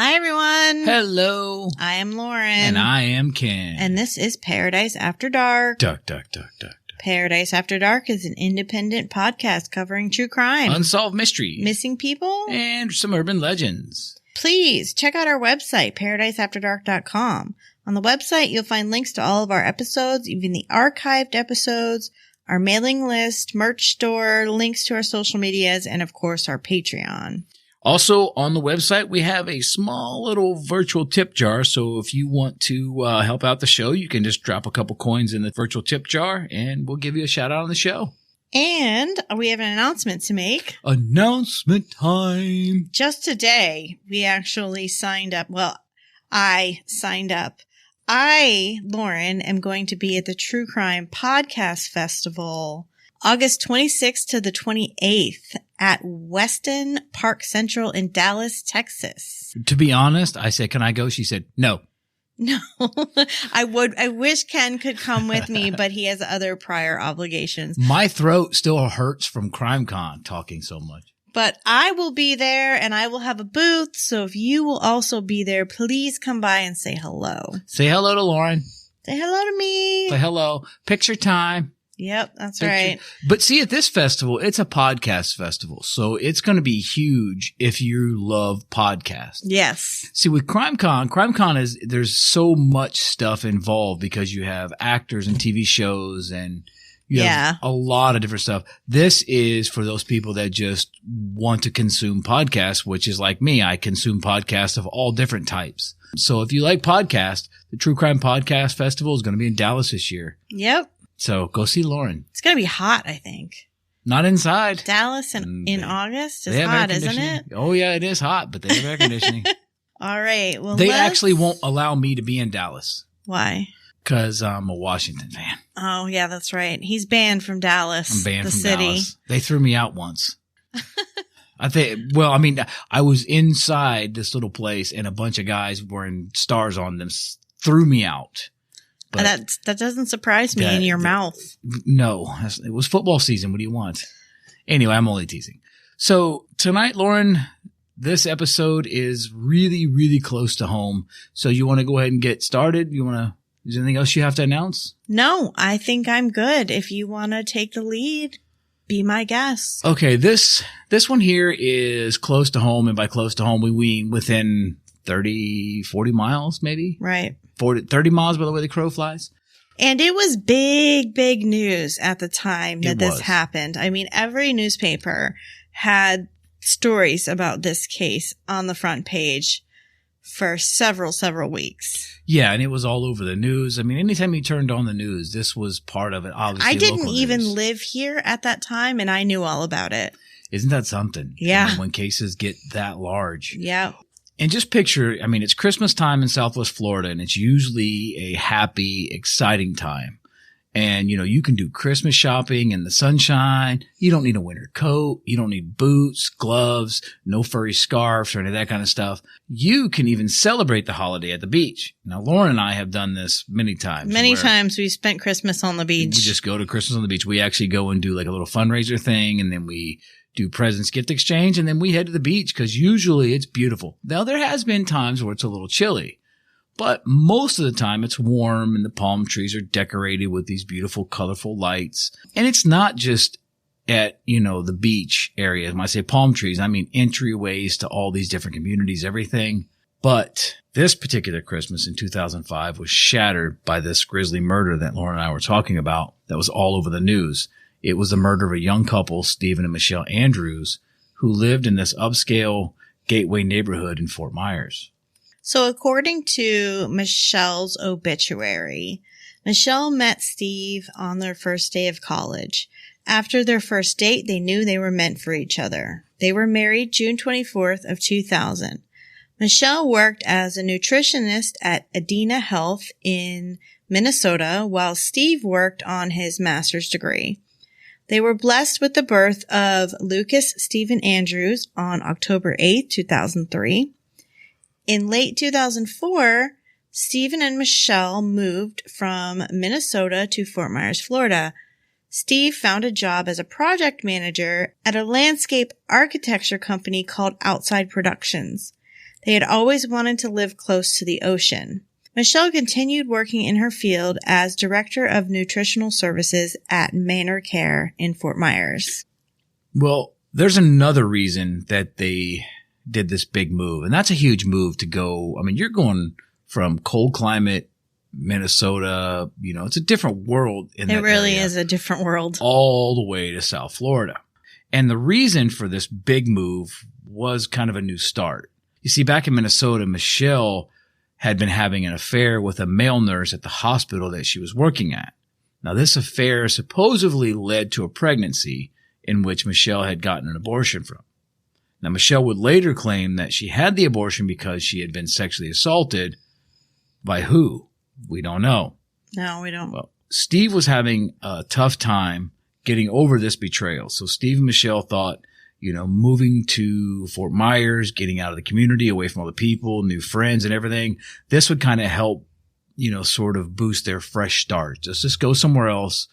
Hi, everyone. Hello. I am Lauren. And I am Ken. And this is Paradise After Dark. Dark. Paradise After Dark is an independent podcast covering true crime, unsolved mysteries, missing people, and some urban legends. Please check out our website, paradiseafterdark.com. On the website, you'll find links to all of our episodes, even the archived episodes, our mailing list, merch store, links to our social medias, and of course, our Patreon. Also, on the website, we have a small little virtual tip jar. So if you want to help out the show, you can just drop a couple coins in the virtual tip jar and we'll give you a shout out on the show. And we have an announcement to make. Announcement time. Just today, we actually signed up. Well, I signed up. I, Lauren, am going to be at the True Crime Podcast Festival August 26th to the 28th at Weston Park Central in Dallas, Texas. To be honest, I said, can I go? She said, no. No, I wish Ken could come with me, but he has other prior obligations. My throat still hurts from CrimeCon talking so much. But I will be there and I will have a booth. So if you will also be there, please come by and say hello. Say hello to Lauren. Say hello to me. Say hello. Picture time. Yep, that's right. But see, at this festival, it's a podcast festival. So it's going to be huge if you love podcasts. Yes. See, with CrimeCon there's so much stuff involved because you have actors and TV shows and you have a lot of different stuff. This is for those people that just want to consume podcasts, which is like me. I consume podcasts of all different types. So if you like podcasts, the True Crime Podcast Festival is going to be in Dallas this year. Yep. So go see Lauren. It's going to be hot, I think. Not inside. Dallas in August is hot, isn't it? Oh, yeah, it is hot, but they have air conditioning. All right. Well, they actually won't allow me to be in Dallas. Why? Because I'm a Washington fan. Oh, yeah, that's right. He's banned from Dallas. I'm banned the from city. Dallas. They threw me out once. I was inside this little place and a bunch of guys wearing stars on them threw me out. But that doesn't surprise me in your mouth. No, it was football season. What do you want? Anyway, I'm only teasing. So tonight, Lauren, this episode is really, really close to home. So you want to go ahead and get started? Is there anything else you have to announce? No, I think I'm good. If you want to take the lead, be my guest. Okay, this one here is close to home. And by close to home, we mean within 30, 40 miles, maybe? Right. 30 miles by the way the crow flies. And it was big news at the time that this happened. I mean, every newspaper had stories about this case on the front page for several weeks. Yeah, and it was all over the news. I mean, anytime you turned on the news, this was part of it, obviously. I didn't even live here at that time, and I knew all about it. Isn't that something? Yeah. I mean, when cases get that large. Yeah. And just picture, I mean, it's Christmas time in Southwest Florida, and it's usually a happy, exciting time. And, you can do Christmas shopping in the sunshine. You don't need a winter coat. You don't need boots, gloves, no furry scarves or any of that kind of stuff. You can even celebrate the holiday at the beach. Now, Lauren and I have done this many times. Many times we spent Christmas on the beach. We just go to Christmas on the beach. We actually go and do like a little fundraiser thing, and then we do presents, gift exchange, and then we head to the beach because usually it's beautiful. Now, there has been times where it's a little chilly, but most of the time it's warm and the palm trees are decorated with these beautiful, colorful lights. And it's not just at, the beach area. When I say palm trees, I mean entryways to all these different communities, everything. But this particular Christmas in 2005 was shattered by this grisly murder that Lauren and I were talking about that was all over the news. It was the murder of a young couple, Stephen and Michelle Andrews, who lived in this upscale Gateway neighborhood in Fort Myers. So according to Michelle's obituary, Michelle met Steve on their first day of college. After their first date, they knew they were meant for each other. They were married June 24th of 2000. Michelle worked as a nutritionist at Adena Health in Minnesota, while Steve worked on his master's degree. They were blessed with the birth of Lucas Stephen Andrews on October 8, 2003. In late 2004, Stephen and Michelle moved from Minnesota to Fort Myers, Florida. Steve found a job as a project manager at a landscape architecture company called Outside Productions. They had always wanted to live close to the ocean. Michelle continued working in her field as Director of Nutritional Services at Manor Care in Fort Myers. Well, there's another reason that they did this big move, and that's a huge move to go. I mean, you're going from cold climate, Minnesota, it's a different world. It really is a different world. All the way to South Florida. And the reason for this big move was kind of a new start. You see, back in Minnesota, Michelle had been having an affair with a male nurse at the hospital that she was working at. Now, this affair supposedly led to a pregnancy in which Michelle had gotten an abortion from. Now, Michelle would later claim that she had the abortion because she had been sexually assaulted. By who? We don't know. No, we don't. Well, Steve was having a tough time getting over this betrayal. So Steve and Michelle thought, moving to Fort Myers, getting out of the community, away from all the people, new friends and everything, this would kind of help, sort of boost their fresh start. Let's just go somewhere else.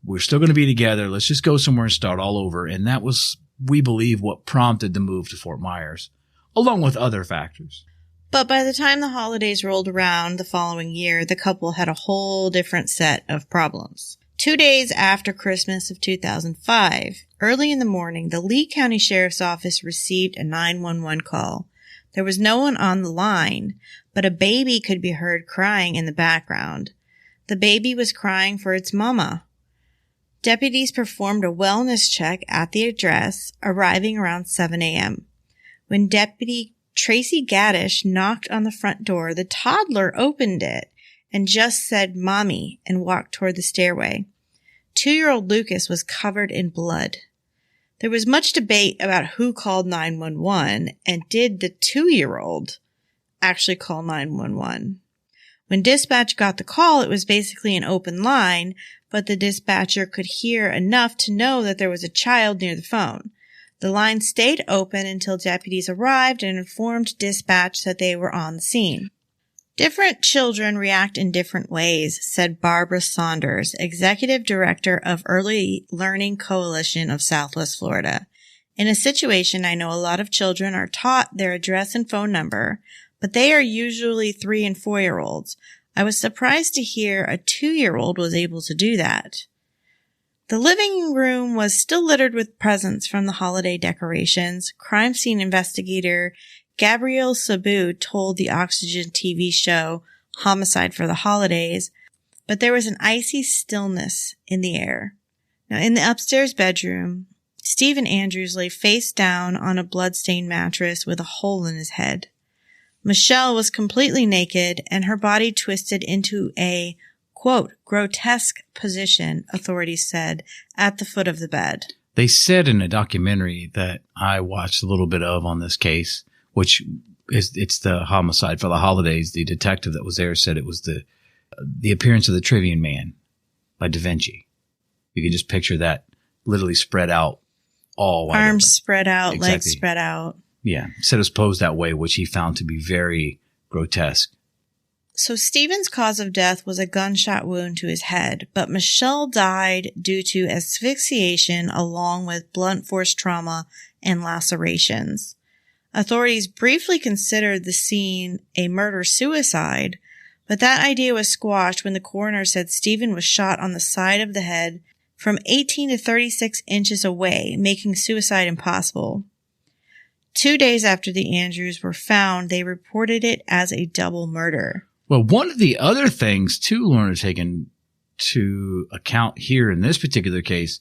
We're still going to be together. Let's just go somewhere and start all over. And that was, we believe, what prompted the move to Fort Myers, along with other factors. But by the time the holidays rolled around the following year, the couple had a whole different set of problems. 2 days after Christmas of 2005, early in the morning, the Lee County Sheriff's Office received a 911 call. There was no one on the line, but a baby could be heard crying in the background. The baby was crying for its mama. Deputies performed a wellness check at the address, arriving around 7 a.m. When Deputy Tracy Gaddish knocked on the front door, the toddler opened it and just said "Mommy" and walked toward the stairway. 2-year-old Lucas was covered in blood. There was much debate about who called 911 and did the 2-year-old actually call 911. When dispatch got the call, it was basically an open line, but the dispatcher could hear enough to know that there was a child near the phone. The line stayed open until deputies arrived and informed dispatch that they were on the scene. Different children react in different ways, said Barbara Saunders, Executive Director of Early Learning Coalition of Southwest Florida. In a situation, I know a lot of children are taught their address and phone number, but they are usually 3- and 4-year-olds. I was surprised to hear a 2-year-old was able to do that. The living room was still littered with presents from the holiday decorations. Crime scene investigator Gabrielle Sabu told the Oxygen TV show Homicide for the Holidays, but there was an icy stillness in the air. Now, in the upstairs bedroom, Stephen Andrews lay face down on a bloodstained mattress with a hole in his head. Michelle was completely naked and her body twisted into a, quote, grotesque position, authorities said, at the foot of the bed. They said in a documentary that I watched a little bit of on this case, which it's the Homicide for the Holidays. The detective that was there said it was the appearance of the Trivian Man by Da Vinci. You can just picture that literally spread out, all wide arms open. Spread out, exactly. Legs spread out. Yeah, said it was posed that way, which he found to be very grotesque. So Stephen's cause of death was a gunshot wound to his head, but Michelle died due to asphyxiation along with blunt force trauma and lacerations. Authorities briefly considered the scene a murder-suicide, but that idea was squashed when the coroner said Stephen was shot on the side of the head from 18 to 36 inches away, making suicide impossible. 2 days after the Andrews were found, they reported it as a double murder. Well, one of the other things, too, Lorna, taken to account here in this particular case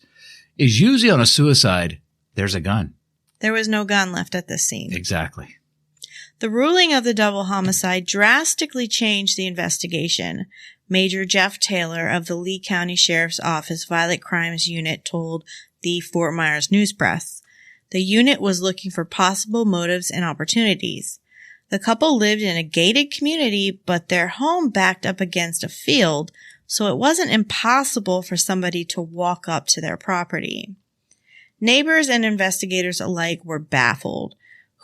is usually on a suicide, there's a gun. There was no gun left at this scene. Exactly. The ruling of the double homicide drastically changed the investigation. Major Jeff Taylor of the Lee County Sheriff's Office Violent Crimes Unit told the Fort Myers News Press. The unit was looking for possible motives and opportunities. The couple lived in a gated community, but their home backed up against a field, so it wasn't impossible for somebody to walk up to their property. Neighbors and investigators alike were baffled.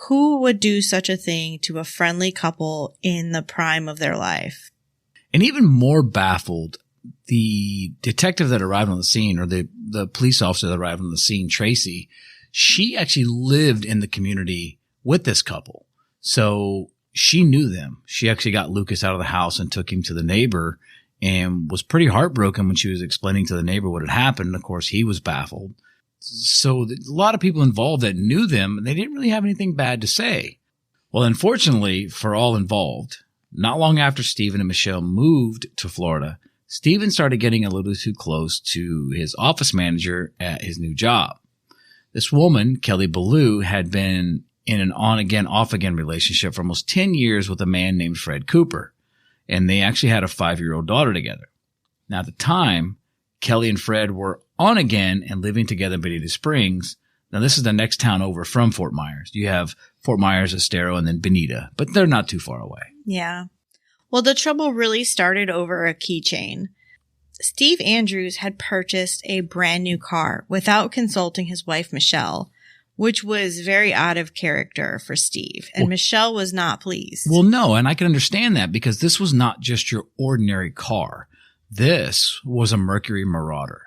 Who would do such a thing to a friendly couple in the prime of their life? And even more baffled, the detective that arrived on the scene, or the police officer that arrived on the scene, Tracy, she actually lived in the community with this couple. So she knew them. She actually got Lucas out of the house and took him to the neighbor and was pretty heartbroken when she was explaining to the neighbor what had happened. Of course, he was baffled. So a lot of people involved that knew them, and they didn't really have anything bad to say. Well, unfortunately for all involved, not long after Stephen and Michelle moved to Florida, Stephen started getting a little too close to his office manager at his new job. This woman, Kelly Ballou, had been in an on-again, off-again relationship for almost 10 years with a man named Fred Cooper, and they actually had a 5-year-old daughter together. Now, at the time, Kelly and Fred were on again and living together in Bonita Springs. Now, this is the next town over from Fort Myers. You have Fort Myers, Estero, and then Bonita, but they're not too far away. Yeah. Well, the trouble really started over a keychain. Steve Andrews had purchased a brand new car without consulting his wife, Michelle, which was very out of character for Steve, and Michelle was not pleased. Well, no, and I can understand that because this was not just your ordinary car. This was a Mercury Marauder.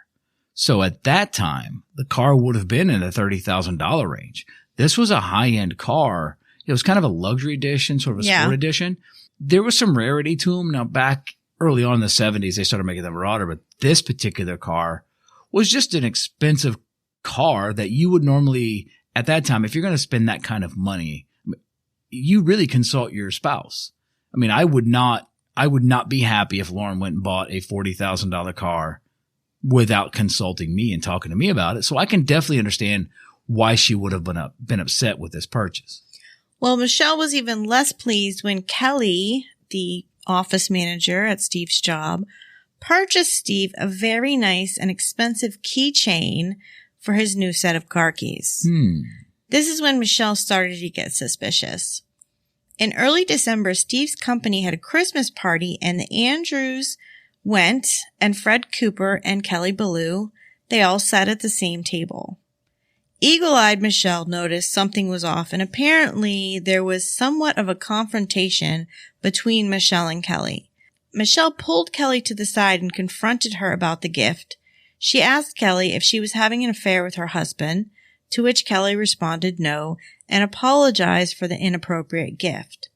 So at that time, the car would have been in the $30,000 range. This was a high-end car. It was kind of a luxury edition, sort of a sport edition. There was some rarity to them. Now, back early on in the 70s, they started making the Marauder, but this particular car was just an expensive car that you would normally, at that time, if you're going to spend that kind of money, you really consult your spouse. I mean, I would not be happy if Lauren went and bought a $40,000 car without consulting me and talking to me about it. So I can definitely understand why she would have been upset with this purchase. Well, Michelle was even less pleased when Kelly, the office manager at Steve's job, purchased Steve a very nice and expensive keychain for his new set of car keys. This is when Michelle started to get suspicious. In early December, Steve's company had a Christmas party, and the Andrews went, and Fred Cooper and Kelly Ballou, they all sat at the same table. Eagle-eyed Michelle noticed something was off, and apparently there was somewhat of a confrontation between Michelle and Kelly. Michelle pulled Kelly to the side and confronted her about the gift. She asked Kelly if she was having an affair with her husband, to which Kelly responded no and apologized for the inappropriate gift.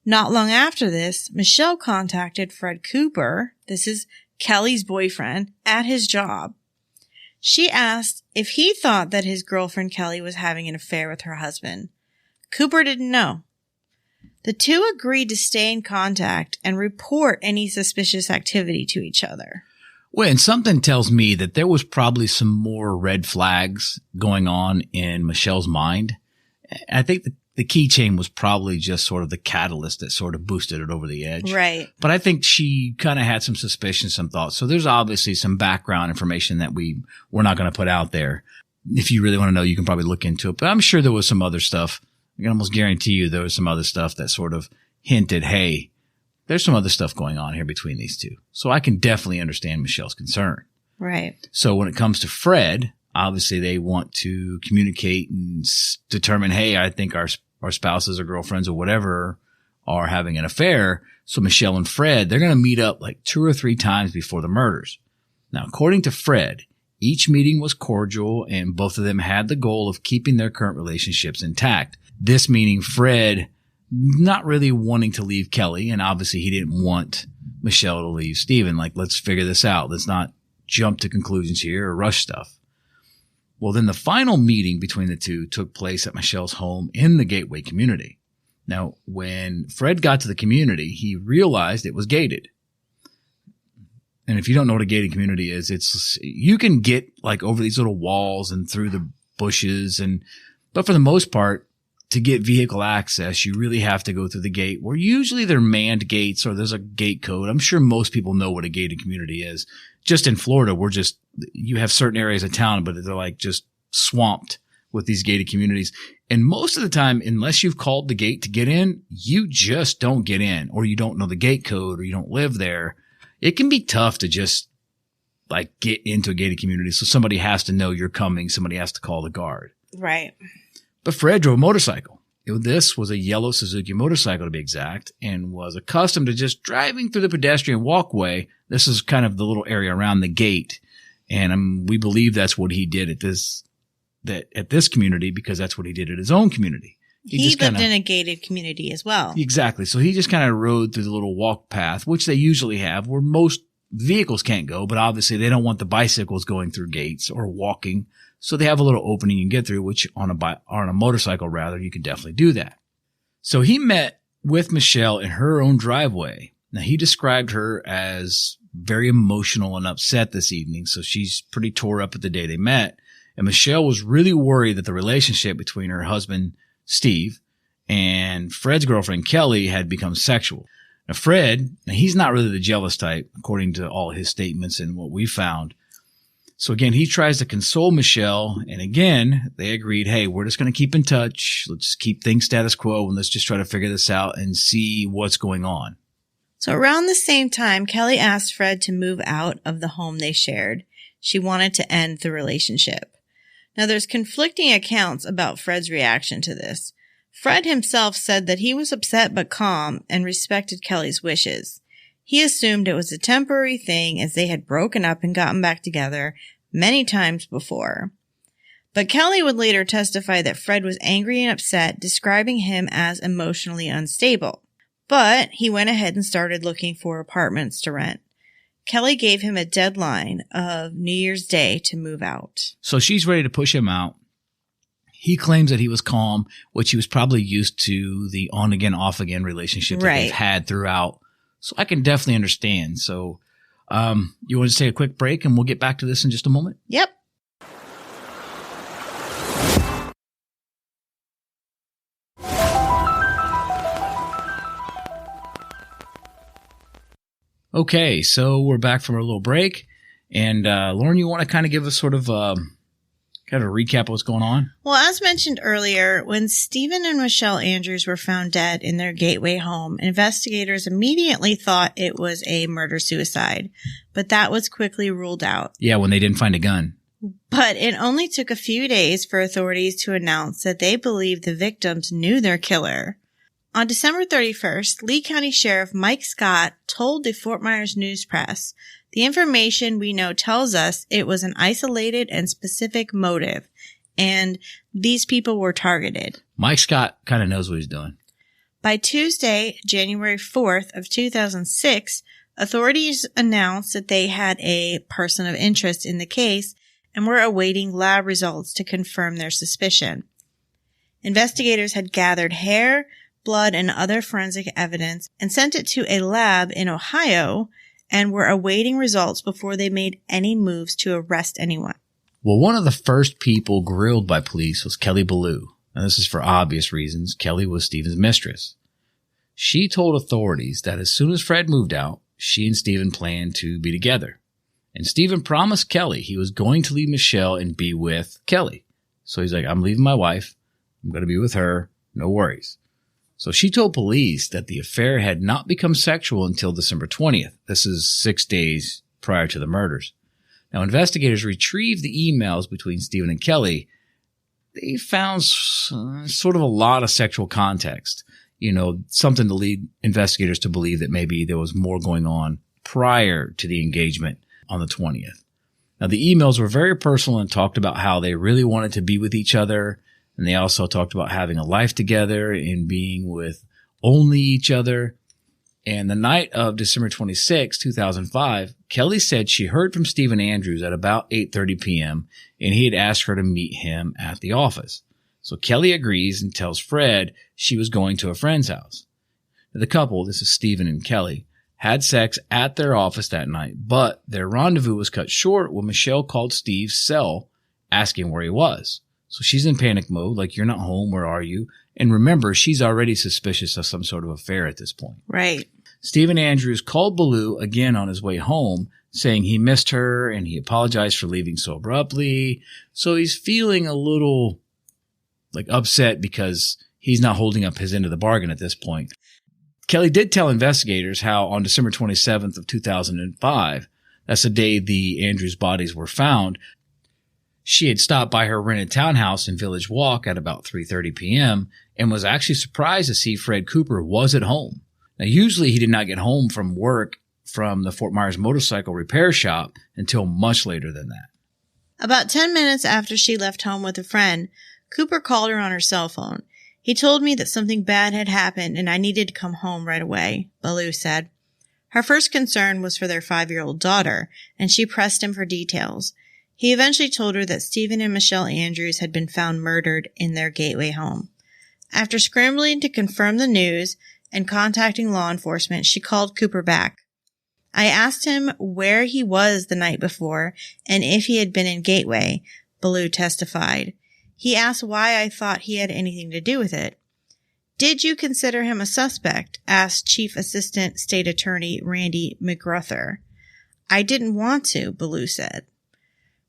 Not long after this, Michelle contacted Fred Cooper, this is Kelly's boyfriend, at his job. She asked if he thought that his girlfriend Kelly was having an affair with her husband. Cooper didn't know. The two agreed to stay in contact and report any suspicious activity to each other. Well, and something tells me that there was probably some more red flags going on in Michelle's mind. I think the keychain was probably just sort of the catalyst that sort of boosted it over the edge. Right. But I think she kind of had some suspicions, some thoughts. So there's obviously some background information that we're not going to put out there. If you really want to know, you can probably look into it. But I'm sure there was some other stuff. I can almost guarantee you there was some other stuff that sort of hinted, hey, there's some other stuff going on here between these two. So I can definitely understand Michelle's concern. Right. So when it comes to Fred, obviously they want to communicate and determine, hey, I think our spouses or girlfriends or whatever are having an affair. So Michelle and Fred, they're going to meet up like 2 or 3 times before the murders. Now, according to Fred, each meeting was cordial and both of them had the goal of keeping their current relationships intact. This meaning Fred not really wanting to leave Kelly, and obviously he didn't want Michelle to leave Stephen. Like, let's figure this out. Let's not jump to conclusions here or rush stuff. Well, then the final meeting between the two took place at Michelle's home in the Gateway community. Now, when Fred got to the community, he realized it was gated. And if you don't know what a gated community is, you can get like over these little walls and through the bushes, but for the most part, to get vehicle access, you really have to go through the gate, where usually they're manned gates or there's a gate code. I'm sure most people know what a gated community is. Just in Florida, you have certain areas of town, but they're like just swamped with these gated communities. And most of the time, unless you've called the gate to get in, you just don't get in, or you don't know the gate code, or you don't live there. It can be tough to just like get into a gated community. So somebody has to know you're coming. Somebody has to call the guard. Right. But Fred drove a motorcycle. This was a yellow Suzuki motorcycle, to be exact, and was accustomed to just driving through the pedestrian walkway. This is kind of the little area around the gate. And we believe that's what he did at this community, because that's what he did at his own community. He lived in a gated community as well. Exactly. So he just kind of rode through the little walk path, which they usually have, where most vehicles can't go, but obviously they don't want the bicycles going through gates or walking. So they have a little opening you can get through, which on a motorcycle, rather, you can definitely do that. So he met with Michelle in her own driveway. Now, he described her as very emotional and upset this evening, so she's pretty tore up at the day they met. And Michelle was really worried that the relationship between her husband, Steve, and Fred's girlfriend, Kelly, had become sexual. Now, Fred, he's not really the jealous type, according to all his statements and what we found. So again, he tries to console Michelle, and again, they agreed, hey, we're just going to keep in touch. Let's keep things status quo, and let's just try to figure this out and see what's going on. So around the same time, Kelly asked Fred to move out of the home they shared. She wanted to end the relationship. Now, there's conflicting accounts about Fred's reaction to this. Fred himself said that he was upset but calm and respected Kelly's wishes. He assumed it was a temporary thing as they had broken up and gotten back together many times before. But Kelly would later testify that Fred was angry and upset, describing him as emotionally unstable. But he went ahead and started looking for apartments to rent. Kelly gave him a deadline of New Year's Day to move out. So she's ready to push him out. He claims that he was calm, which he was probably used to the on-again, off-again relationship that they've had throughout. So I can definitely understand. So you want to take a quick break and we'll get back to this in just a moment? Yep. Okay, so we're back from our little break. And Lauren, you want to kind of give us sort of kind of a recap of what's going on? Well, as mentioned earlier, when Stephen and Michelle Andrews were found dead in their Gateway home, investigators immediately thought it was a murder-suicide, but that was quickly ruled out. Yeah, when they didn't find a gun. But it only took a few days for authorities to announce that they believed the victims knew their killer. On December 31st, Lee County Sheriff Mike Scott told the Fort Myers News Press, "The information we know tells us it was an isolated and specific motive, and these people were targeted." Mike Scott kind of knows what he's doing. By Tuesday, January 4th of 2006, authorities announced that they had a person of interest in the case and were awaiting lab results to confirm their suspicion. Investigators had gathered hair, blood, and other forensic evidence and sent it to a lab in Ohio and were awaiting results before they made any moves to arrest anyone. Well, one of the first people grilled by police was Kelly Ballou. And this is for obvious reasons. Kelly was Stephen's mistress. She told authorities that as soon as Fred moved out, she and Stephen planned to be together. And Stephen promised Kelly he was going to leave Michelle and be with Kelly. So he's like, I'm leaving my wife. I'm going to be with her. No worries. So she told police that the affair had not become sexual until December 20th. This is 6 days prior to the murders. Now, investigators retrieved the emails between Stephen and Kelly. They found sort of a lot of sexual context, something to lead investigators to believe that maybe there was more going on prior to the engagement on the 20th. Now, the emails were very personal and talked about how they really wanted to be with each other. And they also talked about having a life together and being with only each other. And the night of December 26, 2005, Kelly said she heard from Stephen Andrews at about 8:30 p.m. and he had asked her to meet him at the office. So Kelly agrees and tells Fred she was going to a friend's house. The couple, this is Stephen and Kelly, had sex at their office that night, but their rendezvous was cut short when Michelle called Steve's cell asking where he was. So she's in panic mode, like, you're not home, where are you? And remember, she's already suspicious of some sort of affair at this point. Right. Stephen Andrews called Ballou again on his way home, saying he missed her and he apologized for leaving so abruptly. So he's feeling a little, upset because he's not holding up his end of the bargain at this point. Kelly did tell investigators how on December 27th of 2005, that's the day the Andrews bodies were found, she had stopped by her rented townhouse in Village Walk at about 3:30 p.m. and was actually surprised to see Fred Cooper was at home. Now, usually he did not get home from work from the Fort Myers motorcycle repair shop until much later than that. About 10 minutes after she left home with a friend, Cooper called her on her cell phone. He told me that something bad had happened and I needed to come home right away, Belew said. Her first concern was for their 5-year-old daughter, and she pressed him for details. He eventually told her that Stephen and Michelle Andrews had been found murdered in their Gateway home. After scrambling to confirm the news and contacting law enforcement, she called Cooper back. I asked him where he was the night before and if he had been in Gateway, Belew testified. He asked why I thought he had anything to do with it. Did you consider him a suspect? Asked Chief Assistant State Attorney Randy McGruther. I didn't want to, Belew said.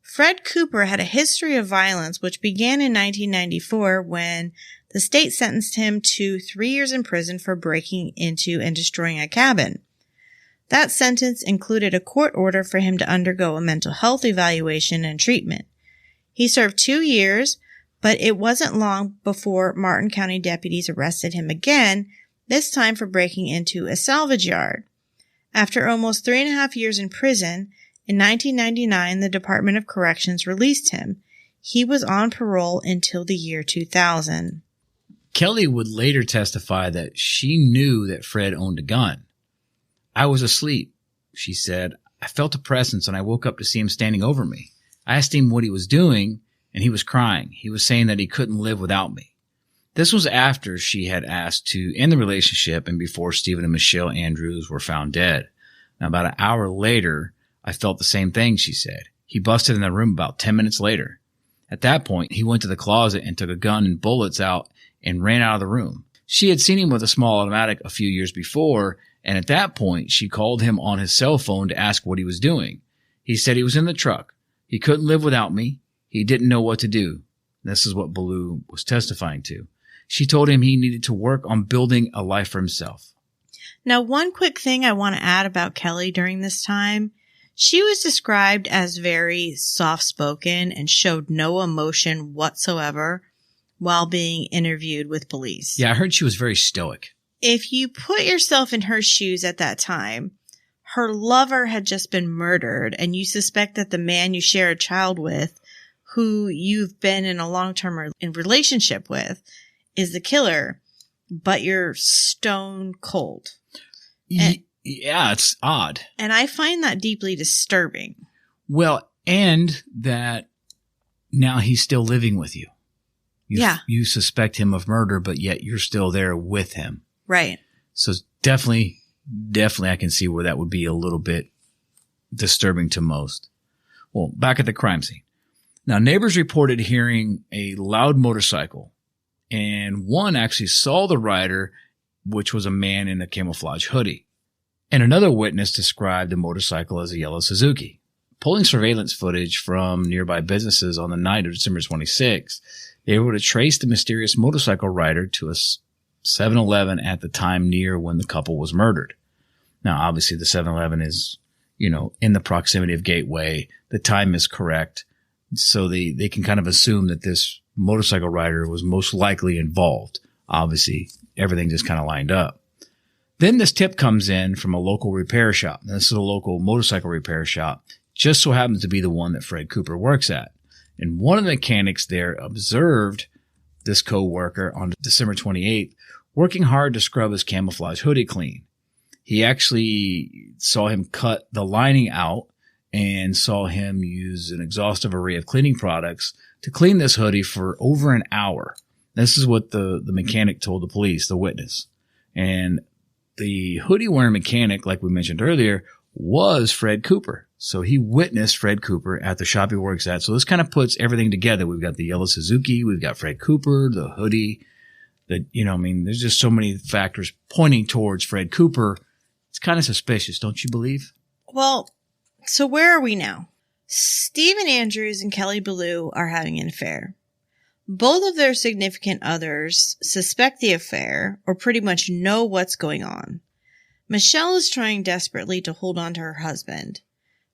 Fred Cooper had a history of violence which began in 1994 when the state sentenced him to 3 years in prison for breaking into and destroying a cabin. That sentence included a court order for him to undergo a mental health evaluation and treatment. He served 2 years, but it wasn't long before Martin County deputies arrested him again, this time for breaking into a salvage yard. After almost 3.5 years in prison, in 1999, the Department of Corrections released him. He was on parole until the year 2000. Kelly would later testify that she knew that Fred owned a gun. I was asleep, she said. I felt a presence and I woke up to see him standing over me. I asked him what he was doing and he was crying. He was saying that he couldn't live without me. This was after she had asked to end the relationship and before Stephen and Michelle Andrews were found dead. Now, about an hour later, I felt the same thing, she said. He busted in the room about 10 minutes later. At that point, he went to the closet and took a gun and bullets out and ran out of the room. She had seen him with a small automatic a few years before, and at that point, she called him on his cell phone to ask what he was doing. He said he was in the truck. He couldn't live without me. He didn't know what to do. This is what Belew was testifying to. She told him he needed to work on building a life for himself. Now, one quick thing I want to add about Kelly during this time. She was described as very soft-spoken and showed no emotion whatsoever while being interviewed with police. Yeah, I heard she was very stoic. If you put yourself in her shoes at that time, her lover had just been murdered and you suspect that the man you share a child with, who you've been in a long-term relationship with, is the killer, but you're stone cold. Yeah, it's odd. And I find that deeply disturbing. Well, and that now he's still living with you. You suspect him of murder, but yet you're still there with him. Right. So definitely I can see where that would be a little bit disturbing to most. Well, back at the crime scene. Now, neighbors reported hearing a loud motorcycle, and one actually saw the rider, which was a man in a camouflage hoodie. And another witness described the motorcycle as a yellow Suzuki. Pulling surveillance footage from nearby businesses on the night of December 26th, they were able to trace the mysterious motorcycle rider to a 7-Eleven at the time near when the couple was murdered. Now, obviously, the 7-Eleven is, in the proximity of Gateway. The time is correct. So they can kind of assume that this motorcycle rider was most likely involved. Obviously, everything just kind of lined up. Then this tip comes in from a local repair shop. Now, this is a local motorcycle repair shop. Just so happens to be the one that Fred Cooper works at. And one of the mechanics there observed this co-worker on December 28th working hard to scrub his camouflage hoodie clean. He actually saw him cut the lining out and saw him use an exhaustive array of cleaning products to clean this hoodie for over an hour. This is what the mechanic told the police, the witness. And the hoodie-wearing mechanic, like we mentioned earlier, was Fred Cooper. So he witnessed Fred Cooper at the shop he works at. So this kind of puts everything together. We've got the yellow Suzuki, we've got Fred Cooper, the hoodie. There's just so many factors pointing towards Fred Cooper. It's kind of suspicious, don't you believe? Well, so where are we now? Stephen Andrews and Kelly Belew are having an affair. Both of their significant others suspect the affair or pretty much know what's going on. Michelle is trying desperately to hold on to her husband.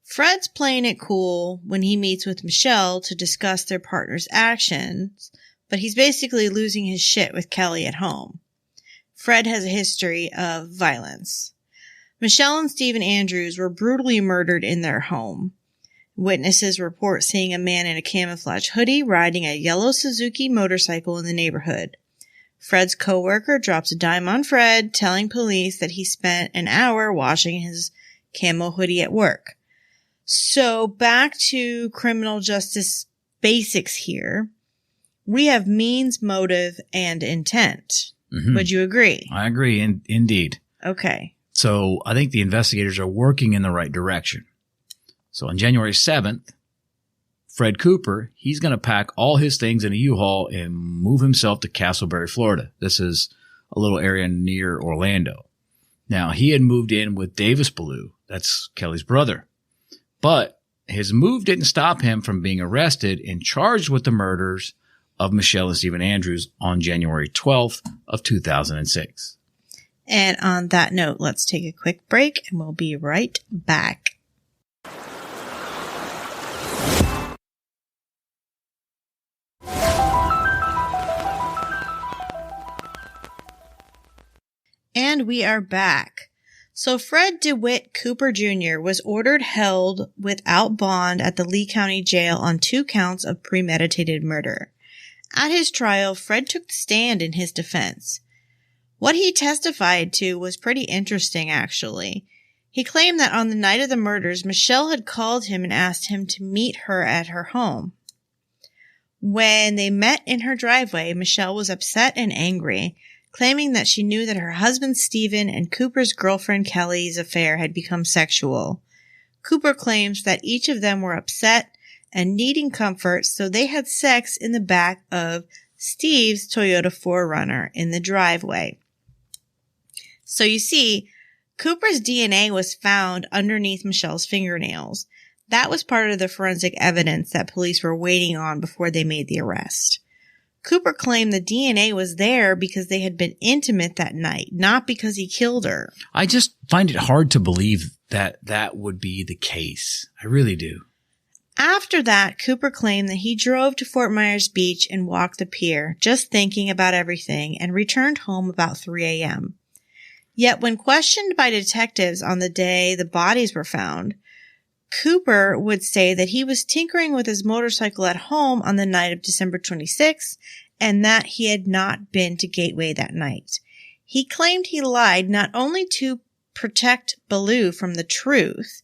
Fred's playing it cool when he meets with Michelle to discuss their partner's actions, but he's basically losing his shit with Kelly at home. Fred has a history of violence. Michelle and Stephen Andrews were brutally murdered in their home. Witnesses report seeing a man in a camouflage hoodie riding a yellow Suzuki motorcycle in the neighborhood. Fred's coworker drops a dime on Fred, telling police that he spent an hour washing his camo hoodie at work. So back to criminal justice basics here. We have means, motive, and intent. Mm-hmm. Would you agree? I agree, indeed. Okay. So I think the investigators are working in the right direction. So on January 7th, Fred Cooper, he's going to pack all his things in a U-Haul and move himself to Castleberry, Florida. This is a little area near Orlando. Now, he had moved in with Davis Ballou. That's Kelly's brother. But his move didn't stop him from being arrested and charged with the murders of Michelle and Stephen Andrews on January 12th of 2006. And on that note, let's take a quick break and we'll be right back. And we are back. So Fred DeWitt Cooper Jr. was ordered held without bond at the Lee County Jail on 2 counts of premeditated murder. At his trial, Fred took the stand in his defense. What he testified to was pretty interesting, actually. He claimed that on the night of the murders, Michelle had called him and asked him to meet her at her home. When they met in her driveway, Michelle was upset and angry, claiming that she knew that her husband Stephen and Cooper's girlfriend Kelly's affair had become sexual. Cooper claims that each of them were upset and needing comfort, so they had sex in the back of Steve's Toyota 4Runner in the driveway. So you see, Cooper's DNA was found underneath Michelle's fingernails. That was part of the forensic evidence that police were waiting on before they made the arrest. Cooper claimed the DNA was there because they had been intimate that night, not because he killed her. I just find it hard to believe that that would be the case. I really do. After that, Cooper claimed that he drove to Fort Myers Beach and walked the pier, just thinking about everything, and returned home about 3 a.m. Yet when questioned by detectives on the day the bodies were found, Cooper would say that he was tinkering with his motorcycle at home on the night of December 26th and that he had not been to Gateway that night. He claimed he lied not only to protect Ballou from the truth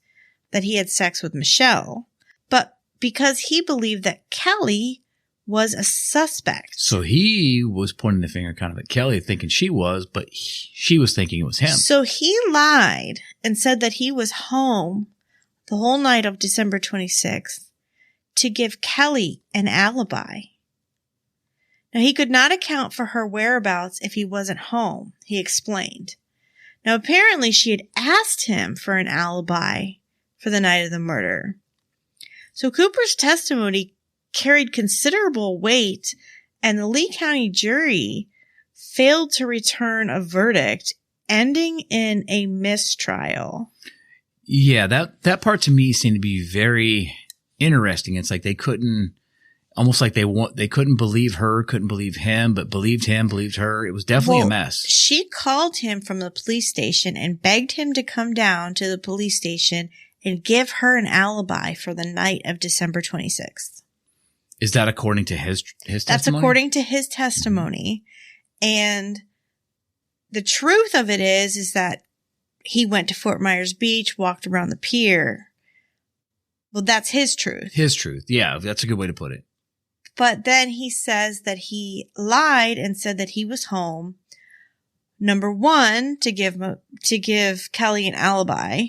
that he had sex with Michelle, but because he believed that Kelly was a suspect. So he was pointing the finger kind of at Kelly, thinking she was, but she was thinking it was him. So he lied and said that he was home the whole night of December 26th to give Kelly an alibi. Now, he could not account for her whereabouts if he wasn't home, he explained. Now, apparently she had asked him for an alibi for the night of the murder. So Cooper's testimony carried considerable weight, and the Lee County jury failed to return a verdict, ending in a mistrial. Yeah, that part to me seemed to be very interesting. It's like they couldn't, almost like they couldn't believe her, couldn't believe him, but believed him, believed her. It was definitely a mess. She called him from the police station and begged him to come down to the police station and give her an alibi for the night of December 26th. Is that according to his testimony? That's according to his testimony. And the truth of it is that he went to Fort Myers Beach, walked around the pier. Well, that's his truth. His truth. Yeah, that's a good way to put it. But then he says that he lied and said that he was home. Number one, to give Kelly an alibi.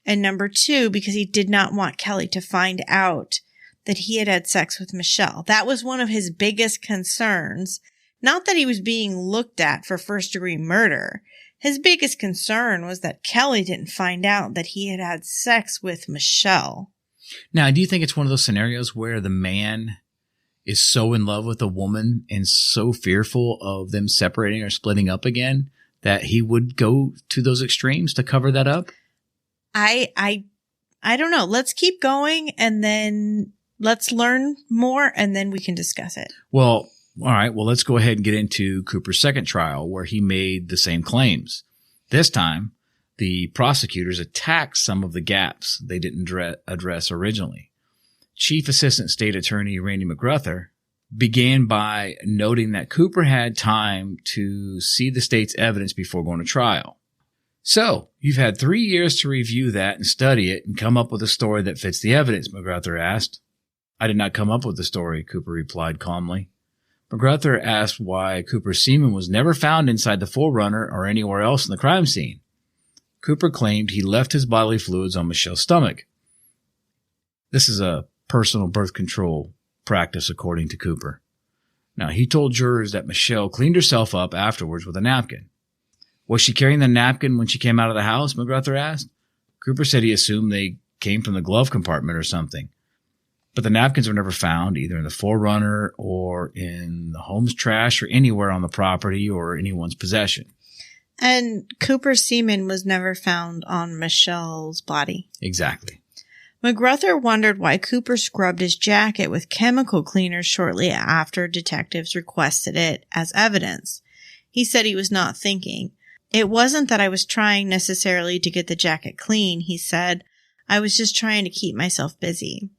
And number two, because he did not want Kelly to find out that he had had sex with Michelle. That was one of his biggest concerns. Not that he was being looked at for first-degree murder. His biggest concern was that Kelly didn't find out that he had had sex with Michelle. Now, do you think it's one of those scenarios where the man is so in love with a woman and so fearful of them separating or splitting up again that he would go to those extremes to cover that up? I don't know. Let's keep going and then let's learn more and then we can discuss it. Well, all right. Well, let's go ahead and get into Cooper's second trial where he made the same claims. This time, the prosecutors attacked some of the gaps they didn't address originally. Chief Assistant State Attorney Randy McGrutter began by noting that Cooper had time to see the state's evidence before going to trial. So, you've had 3 years to review that and study it and come up with a story that fits the evidence, McGrutter asked. I did not come up with the story, Cooper replied calmly. McGrutter asked why Cooper's semen was never found inside the 4Runner or anywhere else in the crime scene. Cooper claimed he left his bodily fluids on Michelle's stomach. This is a personal birth control practice, according to Cooper. Now, he told jurors that Michelle cleaned herself up afterwards with a napkin. Was she carrying the napkin when she came out of the house, McGrutter asked. Cooper said he assumed they came from the glove compartment or something. But the napkins were never found, either in the 4Runner or in the home's trash or anywhere on the property or anyone's possession. And Cooper's semen was never found on Michelle's body. Exactly. McGrutter wondered why Cooper scrubbed his jacket with chemical cleaners shortly after detectives requested it as evidence. He said he was not thinking. It wasn't that I was trying necessarily to get the jacket clean, he said. I was just trying to keep myself busy.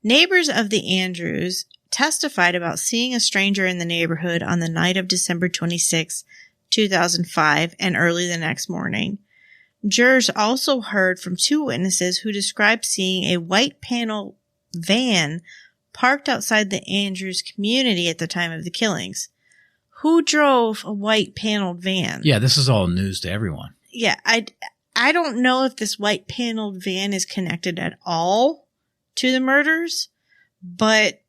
Neighbors of the Andrews testified about seeing a stranger in the neighborhood on the night of December 26, 2005, and early the next morning. Jurors also heard from 2 witnesses who described seeing a white panel van parked outside the Andrews community at the time of the killings. Who drove a white paneled van? Yeah, this is all news to everyone. Yeah, I don't know if this white paneled van is connected at all to the murders, but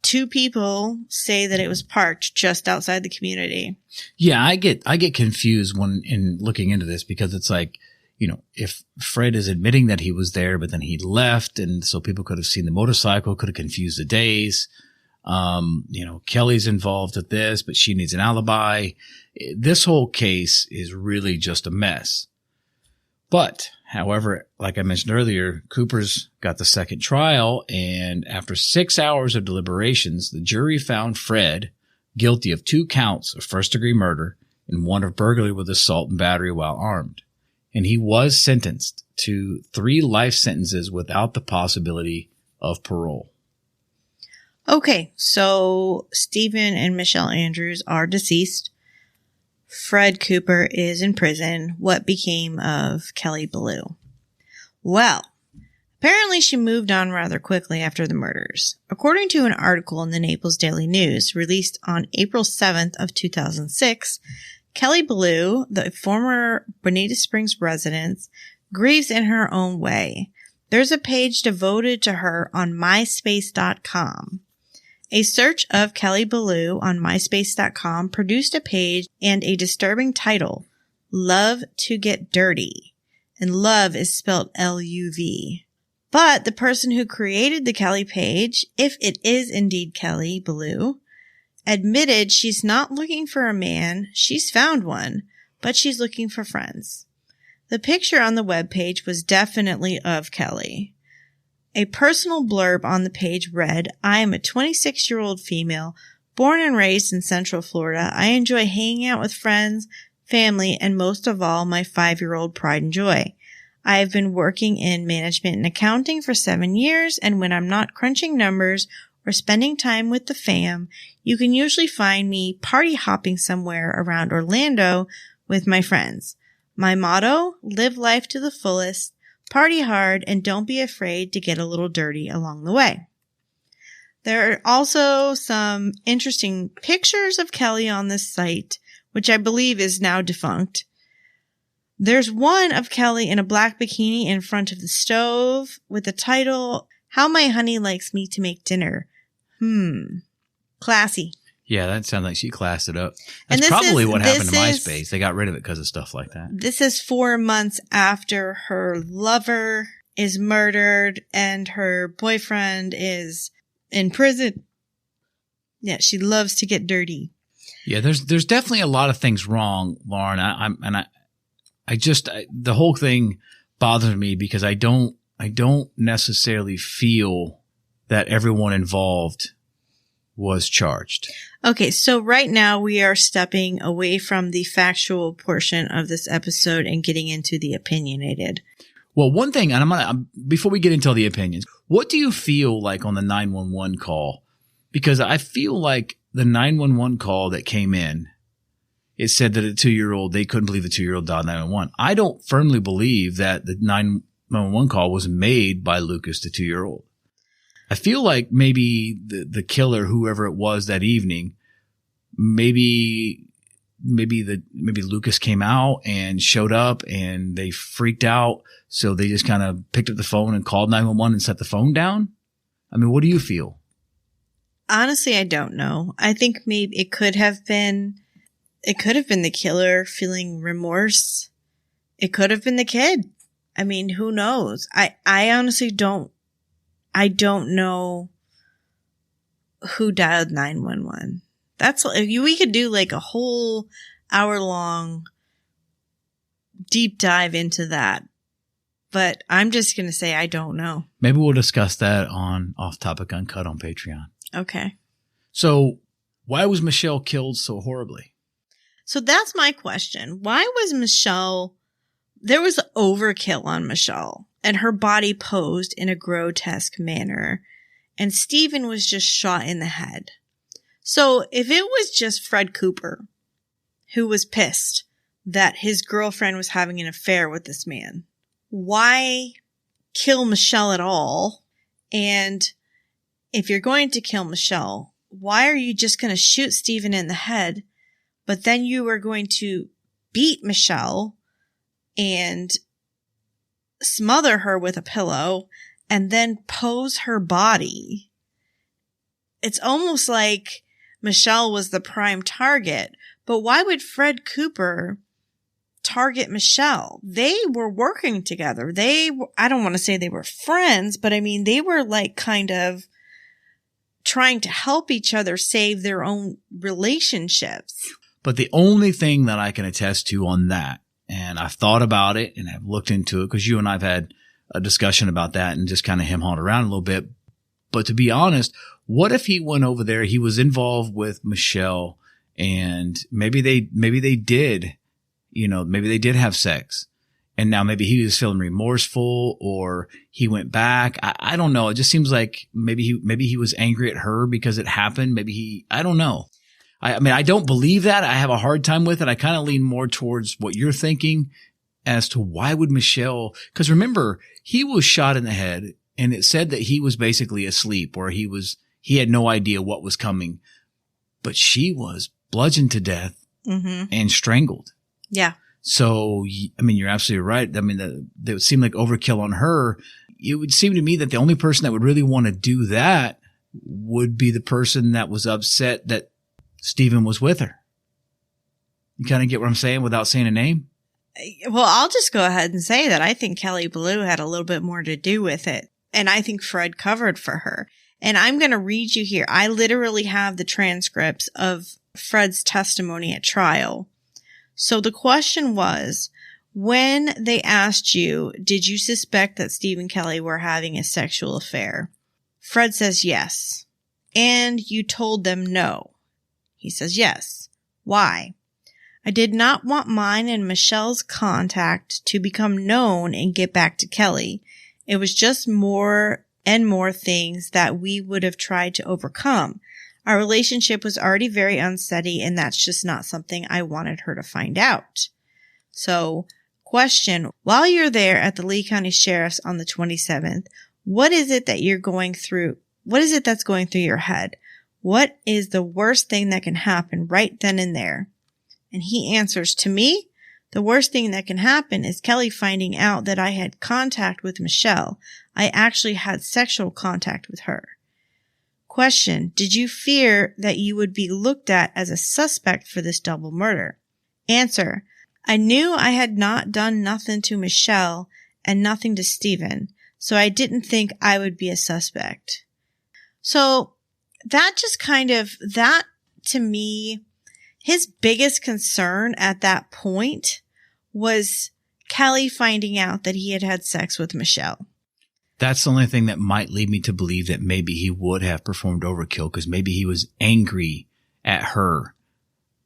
2 people say that it was parked just outside the community. Yeah, I get confused when in looking into this because it's like, you know, if Fred is admitting that he was there, but then he left, and so people could have seen the motorcycle, could have confused the days. You know, Kelly's involved with this, but she needs an alibi. This whole case is really just a mess. But, however, like I mentioned earlier, Cooper's got the second trial, and after 6 hours of deliberations, the jury found Fred guilty of 2 counts of first-degree murder and 1 of burglary with assault and battery while armed. And he was sentenced to 3 life sentences without the possibility of parole. Okay, so Stephen and Michelle Andrews are deceased. Fred Cooper is in prison. What became of Kelly Ballou? Well, apparently she moved on rather quickly after the murders. According to an article in the Naples Daily News released on April 7th of 2006, Kelly Ballou, the former Bonita Springs resident, grieves in her own way. There's a page devoted to her on MySpace.com. A search of Kelly Ballou on MySpace.com produced a page and a disturbing title, Love to Get Dirty. And love is spelled L-U-V. But the person who created the Kelly page, if it is indeed Kelly Ballou, admitted she's not looking for a man, she's found one, but she's looking for friends. The picture on the webpage was definitely of Kelly. A personal blurb on the page read, I am a 26-year-old female, born and raised in Central Florida. I enjoy hanging out with friends, family, and most of all, my 5-year-old pride and joy. I have been working in management and accounting for 7 years, and when I'm not crunching numbers or spending time with the fam, you can usually find me party hopping somewhere around Orlando with my friends. My motto, live life to the fullest, party hard, and don't be afraid to get a little dirty along the way. There are also some interesting pictures of Kelly on this site, which I believe is now defunct. There's one of Kelly in a black bikini in front of the stove with the title, How My Honey Likes Me to Make Dinner. Classy. Yeah, that sounds like she classed it up. That's probably what happened to MySpace. They got rid of it because of stuff like that. This is 4 months after her lover is murdered and her boyfriend is in prison. Yeah, she loves to get dirty. Yeah, there's definitely a lot of things wrong, Lauren. The whole thing bothers me because I don't necessarily feel that everyone involved was charged. Okay, so right now we are stepping away from the factual portion of this episode and getting into the opinionated. Well, one thing, and before we get into the opinions, what do you feel like on the 911 call Because I feel like the 911 call that came in, it said that a 2-year-old, they couldn't believe the 2-year-old dialed 911. I don't firmly believe that the 911 call was made by Lucas, the 2-year-old. I feel like maybe the killer, whoever it was that evening, maybe Lucas came out and showed up and they freaked out. So they just kind of picked up the phone and called 911 and set the phone down. I mean, what do you feel? Honestly, I don't know. I think maybe it could have been the killer feeling remorse. It could have been the kid. I mean, who knows? I honestly don't know who dialed 911. We could do like a whole hour-long deep dive into that. But I'm just going to say I don't know. Maybe we'll discuss that on Off Topic Uncut on Patreon. Okay. So why was Michelle killed so horribly? So that's my question. Why was Michelle... There was overkill on Michelle, and her body posed in a grotesque manner, and Stephen was just shot in the head. So if it was just Fred Cooper, who was pissed that his girlfriend was having an affair with this man, why kill Michelle at all? And if you're going to kill Michelle, why are you just going to shoot Stephen in the head, but then you are going to beat Michelle and smother her with a pillow and then pose her body? It's almost like Michelle was the prime target, but why would Fred Cooper target Michelle? They were working together. I don't want to say they were friends, but I mean, they were like kind of trying to help each other save their own relationships. But the only thing that I can attest to on that, and I've thought about it and I've looked into it because you and I've had a discussion about that and just kind of hem-hawed around a little bit. But to be honest, what if he went over there, he was involved with Michelle, and maybe they did, maybe they did have sex, and now maybe he was feeling remorseful or he went back. I don't know. It just seems like maybe he was angry at her because it happened. I don't know. I mean, I don't believe that. I have a hard time with it. I kind of lean more towards what you're thinking as to why would Michelle, because remember, he was shot in the head and it said that he was basically asleep or he had no idea what was coming, but she was bludgeoned to death and strangled. Yeah. So, I mean, you're absolutely right. I mean, that would seem like overkill on her. It would seem to me that the only person that would really want to do that would be the person that was upset that Stephen was with her. You kind of get what I'm saying without saying a name? Well, I'll just go ahead and say that I think Kelly Blue had a little bit more to do with it. And I think Fred covered for her. And I'm going to read you here. I literally have the transcripts of Fred's testimony at trial. So the question was, when they asked you, did you suspect that Steve and Kelly were having a sexual affair? Fred says yes. And you told them no. He says yes. Why? I did not want mine and Michelle's contact to become known and get back to Kelly. It was just more and more things that we would have tried to overcome. Our relationship was already very unsteady, and that's just not something I wanted her to find out. So, question, while you're there at the Lee County Sheriff's on the 27th, what is it that you're going through? What is it that's going through your head? What is the worst thing that can happen right then and there? And he answers, to me, the worst thing that can happen is Kelly finding out that I had contact with Michelle. I actually had sexual contact with her. Question, did you fear that you would be looked at as a suspect for this double murder? Answer, I knew I had not done nothing to Michelle and nothing to Stephen, so I didn't think I would be a suspect. So that to me, his biggest concern at that point was Kelly finding out that he had had sex with Michelle. That's the only thing that might lead me to believe that maybe he would have performed overkill because maybe he was angry at her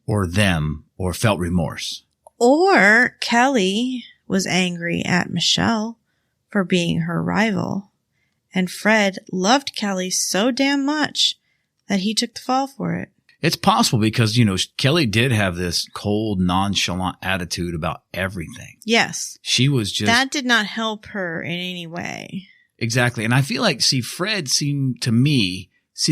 or them or felt remorse. Or Kelly was angry at Michelle for being her rival. And Fred loved Kelly so damn much that he took the fall for it. It's possible because, Kelly did have this cold, nonchalant attitude about everything. Yes. She was just... That did not help her in any way. Exactly. And I feel like, Fred seemed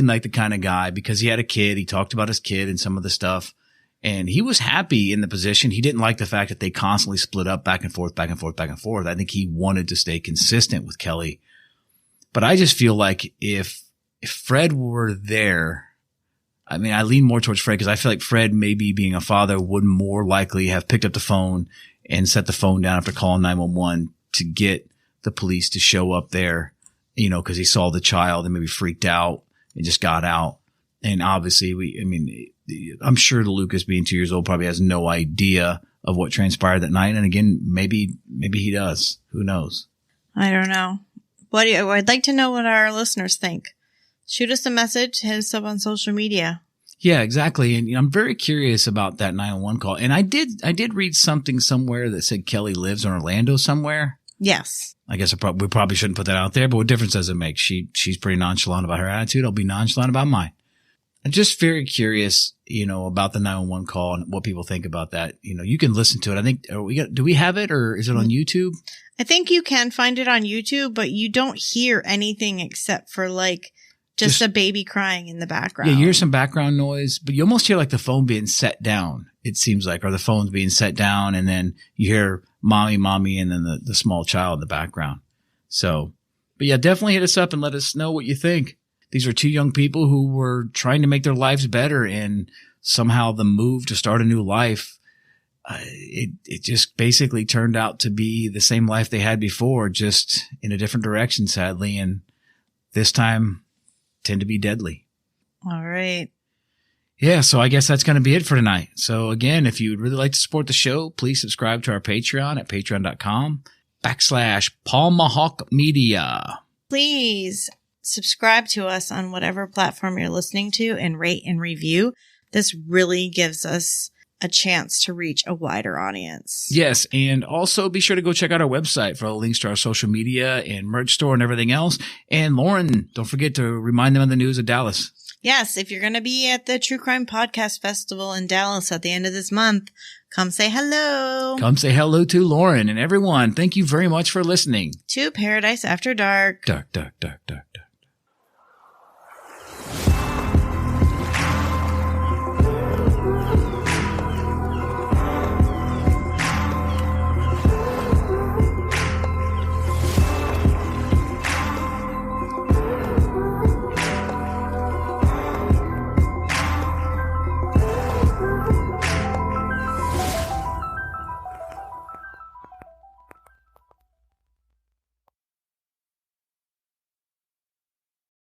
like the kind of guy, because he had a kid. He talked about his kid and some of the stuff. And he was happy in the position. He didn't like the fact that they constantly split up back and forth, back and forth, back and forth. I think he wanted to stay consistent with Kelly. But I just feel like if Fred were there, I mean, I lean more towards Fred because I feel like Fred, maybe being a father, would more likely have picked up the phone and set the phone down after calling 911 to get the police to show up there, because he saw the child and maybe freaked out and just got out. And obviously I'm sure Lucas, being 2 years old, probably has no idea of what transpired that night. And again, maybe he does. Who knows? I don't know. I'd like to know what our listeners think. Shoot us a message, hit us up on social media. Yeah, exactly. And I'm very curious about that 911 call. And I did read something somewhere that said Kelly lives in Orlando somewhere. Yes. I guess we probably shouldn't put that out there, but what difference does it make? She's pretty nonchalant about her attitude. I'll be nonchalant about mine. I'm just very curious, about the 911 call and what people think about that. You can listen to it. I think, do we have it, or is it on YouTube? I think you can find it on YouTube, but you don't hear anything except for just a baby crying in the background. Yeah, you hear some background noise, but you almost hear like the phone being set down, it seems like, or the phone's being set down, and then you hear mommy, and then the small child in the background. So, but yeah, definitely hit us up and let us know what you think. These are two young people who were trying to make their lives better, and somehow the move to start a new life, it just basically turned out to be the same life they had before, just in a different direction, sadly. And this time tend to be deadly. All right. Yeah, so I guess that's going to be it for tonight. So again, if you would really like to support the show, please subscribe to our Patreon at patreon.com/PaulMahawk Media. Please subscribe to us on whatever platform you're listening to and rate and review. This really gives us a chance to reach a wider audience. Yes, and also be sure to go check out our website for all the links to our social media and merch store and everything else. And Lauren, don't forget to remind them of the news of Dallas. Yes, if you're going to be at the True Crime Podcast Festival in Dallas at the end of this month, come say hello. Come say hello to Lauren and everyone. Thank you very much for listening to Paradise After Dark. Dark, dark, dark, dark, dark.